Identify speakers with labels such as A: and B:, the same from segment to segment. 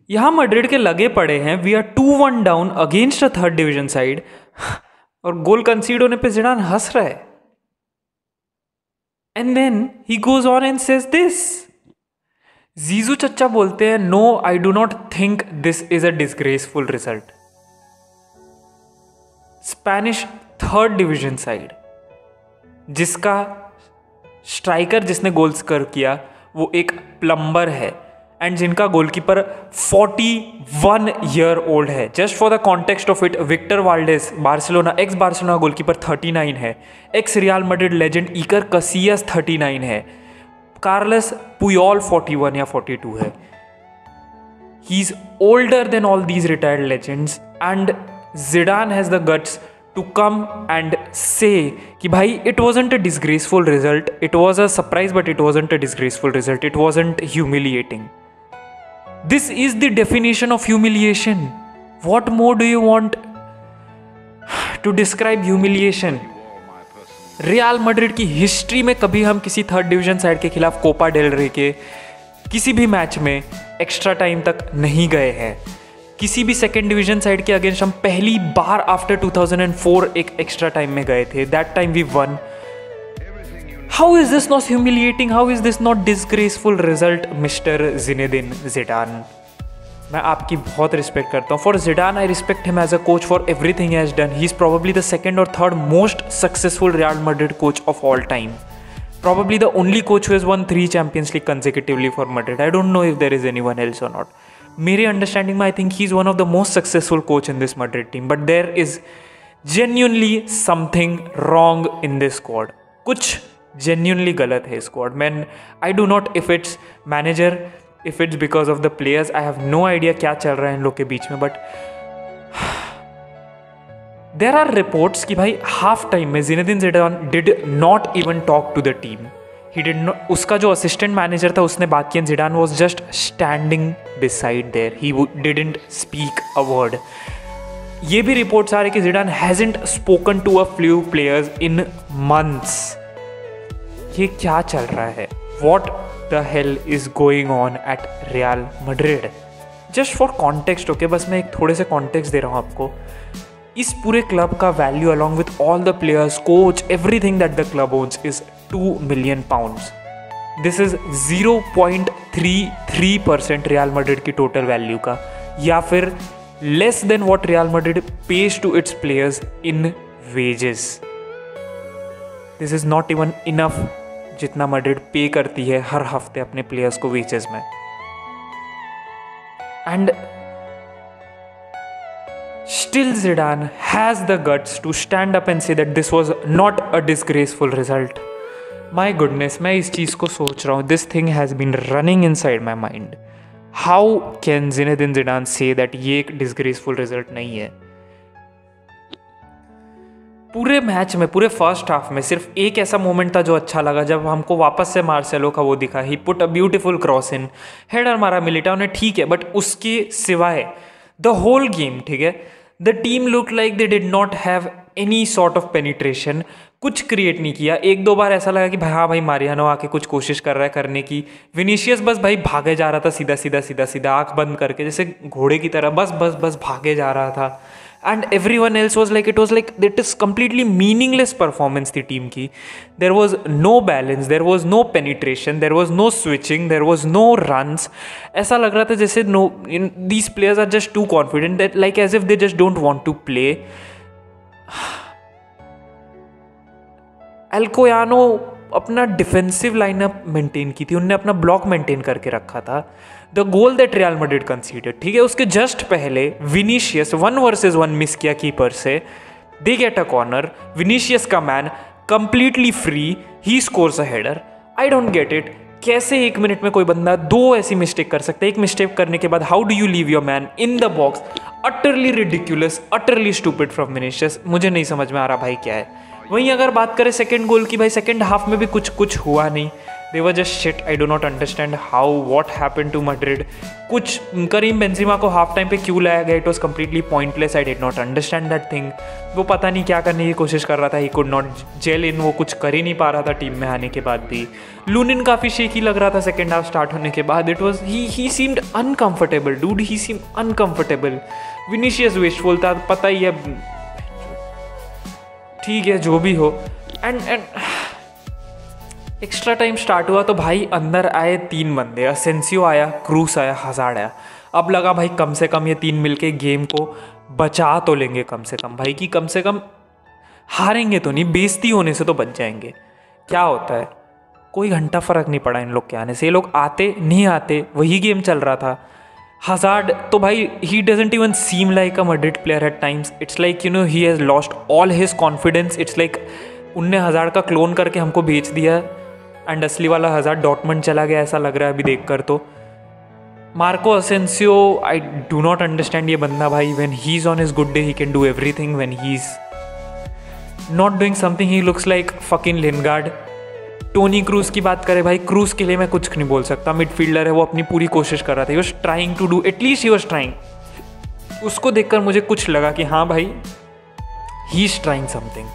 A: यहाँ मैड्रिड के लगे पड़े हैं, we are 2-1 down against a third division side, और गोल कंसीड होने पे जिडान हंस रहा है। And then he goes on and says this. जीजू चच्चा बोलते हैं, no I do not think this is a disgraceful result. Spanish third division side जिसका स्ट्राइकर जिसने गोल स्कोर किया वो एक प्लम्बर है, एंड जिनका गोलकीपर 41 ईयर ओल्ड है। Just for the context of it, Victor Valdes Barcelona ex Barcelona goalkeeper 39 है, ex Real Madrid legend Iker Casillas 39 है, कार्लस पुयोल 41 या 42 है। He is older than all these retired legends, and Zidane has the guts to come and say कि भाई it wasn't a disgraceful result, it was a surprise but it wasn't a disgraceful result, it wasn't humiliating. This is the definition of humiliation. What more do you want to describe humiliation? Real Madrid की history में कभी हम किसी third division side के खिलाफ Copa del रे के किसी भी मैच में एक्स्ट्रा टाइम तक नहीं गए हैं। किसी भी सेकेंड डिवीजन साइड के अगेंस्ट हम पहली बार आफ्टर 2004 एक एक्स्ट्रा टाइम में गए थे। That time we won. How is this not humiliating? How is this not disgraceful result mister Zinedine Zidane? मैं आपकी बहुत रिस्पेक्ट करता हूँ। For Zidane I respect him as a coach for everything he has done. He is probably the second और third most successful Real Madrid coach of all time. Probably the only coach who has won 3 Champions League consecutively for Madrid. I don't know if there is anyone else or not. मेरे understanding में I think he is one of the most successful coach in this Madrid team, but there is genuinely something wrong in this squad. कुछ genuinely गलत है squad man. I do not if it's manager, if it's because of the players, I have no idea क्या चल रहा है इन लोग के बीच में, बट देर आर रिपोर्ट्स कि भाई हाफ टाइम में Zinedine Zidane did not even talk to the team. He did not, उसका जो असिस्टेंट मैनेजर था उसने बात किया, Zidane was just standing beside there, he didn't speak a word. ये भी रिपोर्ट्स आ रहे कि Zidane hasn't spoken to a few players in months. ये क्या चल रहा है? What the hell is going on at Real Madrid? Just for context, okay, बस मैं एक थोड़े से कॉन्टेक्स्ट दे रहा हूँ आपको। इस पूरे क्लब का value along with all the players, coach, everything that the club owns is 2 million pounds. This is 0.33% Real Madrid की टोटल वैल्यू का, या फिर less than what Real Madrid pays to its players in wages. This is not even enough जितना Madrid pay करती है हर हफ्ते अपने players को वेजेस में। And still Zidane has the guts to stand up and say that this was not a disgraceful result. My goodness, मैं इस चीज़ को सोच रहा हूँ. This thing has been running inside my mind. How can Zinedine Zidane say that ये एक disgraceful result नहीं है? पूरे मैच में, पूरे फर्स्ट हाफ में सिर्फ एक ऐसा मोमेंट था जो अच्छा लगा, जब हमको वापस से मार्सेलो का वो दिखा. He put a beautiful cross in, header मारा मिलिटाओ ने, ठीक है, बट उसके सिवाय द होल गेम, ठीक है, the team look like they did not have any sort of penetration. कुछ क्रिएट नहीं किया. एक दो बार ऐसा लगा कि भाई हाँ भाई मारियानो आके कुछ कोशिश कर रहा है करने की. विनीशियस बस भाई भागे जा रहा था सीधा सीधा सीधा सीधा आंख बंद करके, जैसे घोड़े की तरह बस बस बस भागे जा रहा था. And everyone else was like, it was like that is completely meaningless performance थी टीम की. There was no balance, there was no penetration, there was no switching, there was no runs. ऐसा लग रहा था जैसे no, these players are just too confident, that like as if they just don't want to play. Alcoyano अपना defensive lineup maintain की थी, उनने अपना ब्लॉक मेंटेन करके रखा था. The goal that Real Madrid conceded, ठीक है, उसके जस्ट पहले विनीशियस 1 वर्सेस 1 मिस किया कीपर से. They get a corner, Vinicius का man completely free, he scores a header. I don't get it. कैसे 1 मिनट में कोई बंदा 2 ऐसी मिस्टेक कर सकता है? एक मिस्टेक करने के बाद how do you leave your man in the box? Utterly ridiculous, utterly stupid from Vinicius. मुझे नहीं समझ में आ रहा भाई क्या है. वहीं अगर बात करें सेकंड गोल की, भाई सेकंड हाफ में भी कुछ हुआ नहीं. They were just shit. I do not understand how what happened to Madrid. कुछ करीम बेंजेमा को हाफ टाइम पे क्यों लाया गया, it was completely pointless. I did not understand that thing. वो पता नहीं क्या करने की कोशिश कर रहा था. ही कुड नॉट जेल इन. वो कुछ कर ही नहीं पा रहा था टीम में आने के बाद भी. लूनिन काफ़ी शेकी लग रहा था सेकेंड हाफ स्टार्ट होने के बाद. It was he seemed uncomfortable dude. He seemed uncomfortable. Vinicius wasteful था, पता ही है. ठीक है जो भी हो. एंड एक्स्ट्रा टाइम स्टार्ट हुआ तो भाई अंदर आए 3 बंदे. असेंसियो आया, क्रूस आया, हज़ार्ड आया. अब लगा भाई कम से कम ये 3 मिलके गेम को बचा तो लेंगे कम से कम भाई, कि कम से कम हारेंगे तो नहीं, बेइज्जती होने से तो बच जाएंगे. क्या होता है, कोई घंटा फ़र्क नहीं पड़ा इन लोग के आने से. ये लोग आते नहीं आते वही गेम चल रहा था. हज़ार्ड तो भाई he doesn't even seem like a Madrid player at times. It's like he has lost all his confidence. It's like उनने हज़ार्ड का क्लोन करके हमको बेच दिया एंड असली वाला हज़ार्ड डॉर्टमंड चला गया, ऐसा लग रहा है अभी देख कर. तो Marco Asensio, I do not understand ये बंदा भाई. When he is on his good day he can do everything. When he is not doing something he looks like fucking Lingard. Toni Kroos की बात करें भाई, क्रूज के लिए मैं कुछ नहीं बोल सकता. मिडफील्डर है, वो अपनी पूरी कोशिश कर रहा था. He was trying to do, at least he was trying. उसको देखकर मुझे कुछ लगा कि हाँ भाई he is trying something.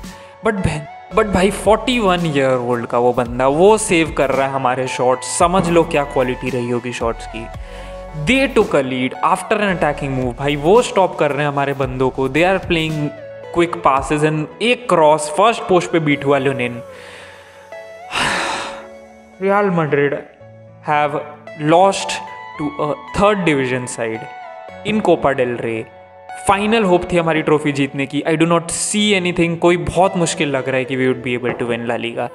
A: But भाई 41 ईयर ओल्ड का वो बंदा वो सेव कर रहा है हमारे शॉट्स. समझ लो क्या क्वालिटी रही होगी शॉट्स की. They took a lead after an attacking move. भाई वो स्टॉप कर रहे हैं हमारे बंदों को. They are playing quick passes and एक क्रॉस फर्स्ट पोस्ट पे बीट हुआ Lunin. Real Madrid have lost to a third division side in Copa del Rey. Final hope थी हमारी ट्रॉफी जीतने की. I do not see anything. कोई बहुत मुश्किल लग रहा है कि we would be able to win La Liga.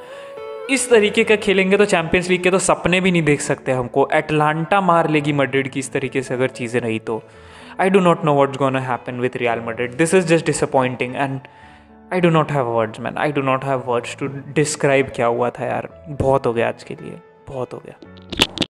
A: इस तरीके का खेलेंगे तो चैंपियंस लीग के तो सपने भी नहीं देख सकते हमको. एटलांटा मार लेगी मैड्रिड की इस तरीके से अगर चीज़ें रही तो. I do not know what's gonna happen with Real Madrid. This is just disappointing and I do not have words man. I do not have words to describe क्या हुआ था यार. बहुत हो गया आज के लिए, बहुत हो गया.